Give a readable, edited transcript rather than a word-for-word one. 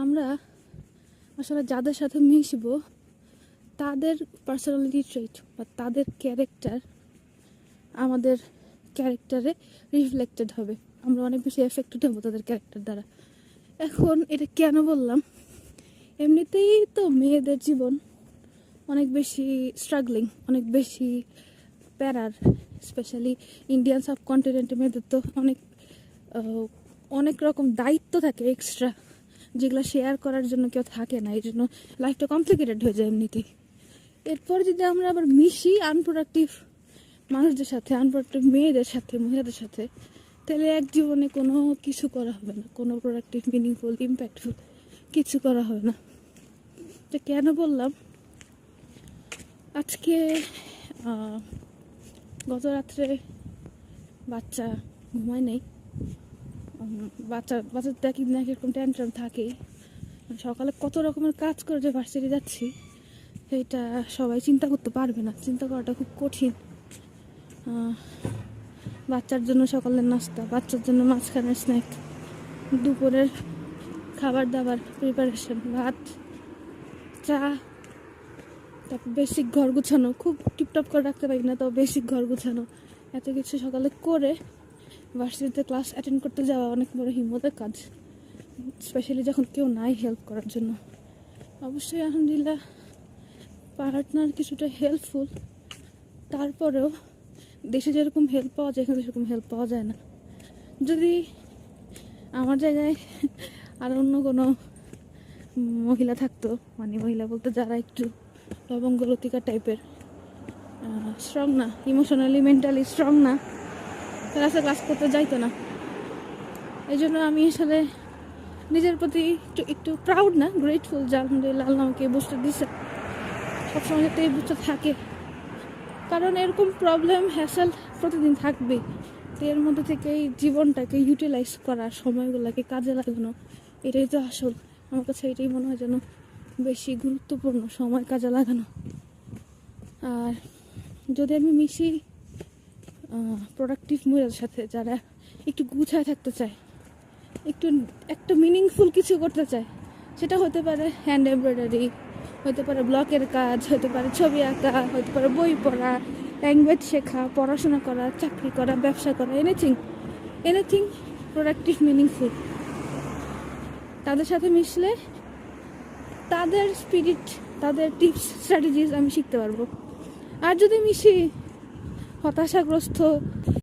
আমরা আসলে যাদের সাথে মিশবো তাদের পার্সোনালিটি ট্রেট বা তাদের ক্যারেক্টার আমাদের ক্যারেক্টারে রিফ্লেক্টেড হবে। আমরা অনেক বেশি এফেক্টেড হবো তাদের ক্যারেক্টার দ্বারা। এখন এটা কেন বললাম, এমনিতেই তো মেয়েদের জীবন অনেক বেশি স্ট্রাগলিং, অনেক বেশি প্যারার। স্পেশালি ইন্ডিয়ান সাবকন্টিনেন্টে মেয়েদের তো অনেক রকম দায়িত্ব থাকে এক্সট্রা, যেগুলো শেয়ার করার জন্য কেউ থাকে না। এই জন্য লাইফটা কমপ্লিকেটেড হয়ে যায় এমনিতেই। এরপর যদি আমরা আবার মিশি আনপ্রোডাক্টিভ মানুষদের সাথে, আনপ্রোডাক্টিভ মেয়েদের সাথে, মহিলাদের সাথে, তাহলে এক জীবনে কোনো কিছু করা হবে না, কোনো প্রোডাক্টিভ, মিনিংফুল, ইম্প্যাক্টফুল কিছু করা হবে না। তো কেন বললাম, আজকে গত রাত্রে বাচ্চা ঘুমায় নেই। বাচ্চাদের একদিন না এরকম ট্যান্ট্রাম থাকেই। সকালে কত রকমের কাজ করে যে ভার্সিটি যাচ্ছি সেটা সবাই চিন্তা করতে পারবে না, চিন্তা করাটা খুব কঠিন। বাচ্চার জন্য সকালের নাস্তা, বাচ্চার জন্য মাঝখানের স্ন্যাক, দুপুরের খাবার দাবার প্রিপারেশন, ভাত, চা, তারপর বেসিক ঘর গুছানো, খুব টিপটপ করে রাখতে পারি না, তবে বেসিক ঘর গুছানো, এত কিছু সকালে করে ভার্সিটিতে ক্লাস অ্যাটেন্ড করতে যাওয়া অনেক বড় হিম্মতের কাজ, স্পেশালি যখন কেউ নাই হেল্প করার জন্য। অবশ্যই আলহামদুলিল্লাহ পার্টনার কিছুটা হেল্পফুল, তারপরেও দেশে যেরকম হেল্প পাওয়া যায় এখানে সেরকম হেল্প পাওয়া যায় না। যদি আমার জায়গায় আর অন্য কোনো মহিলা থাকতো, মানে মহিলা বলতে যারা একটু লবঙ্গ লতিকা টাইপের, স্ট্রং না, ইমোশনালি মেন্টালি স্ট্রং না, তারা আসলে ক্লাস করতে যাইতো না। এই জন্য আমি আসলে নিজের প্রতি একটু প্রাউড না, গ্রেটফুল যে আলহামদুলিল্লাহ আল্লাহ আমাকে এই বুঝতে দিচ্ছে। সবসময় যাতে এই বুঝতে থাকে, কারণ এরকম প্রবলেম হ্যাসেল প্রতিদিন থাকবে। তো এর মধ্যে থেকে এই জীবনটাকে ইউটিলাইজ করা, সময়গুলোকে কাজে লাগানো, এটাই তো আসল। আমার কাছে এটাই মনে হয় যেন বেশি গুরুত্বপূর্ণ, সময় কাজে লাগানো। আর যদি আমি মিশি প্রোডাক্টিভ মহিলাদের সাথে, যারা একটু গুছায় থাকতে চায়, একটা মিনিংফুল কিছু করতে চায়, সেটা হতে পারে হ্যান্ড এমব্রয়ডারি, হতে পারে ব্লকের কাজ, হতে পারে ছবি আঁকা, হতে পারে বই পড়া, ল্যাঙ্গুয়েজ শেখা, পড়াশোনা করা, চাকরি করা, ব্যবসা করা, এনিথিং প্রোডাক্টিভ, মিনিংফুল, তাদের সাথে মিশলে তাদের স্পিরিট, তাদের টিপস, স্ট্র্যাটেজিস আমি শিখতে পারবো। আর যদি মিশি হতাশাগ্রস্ত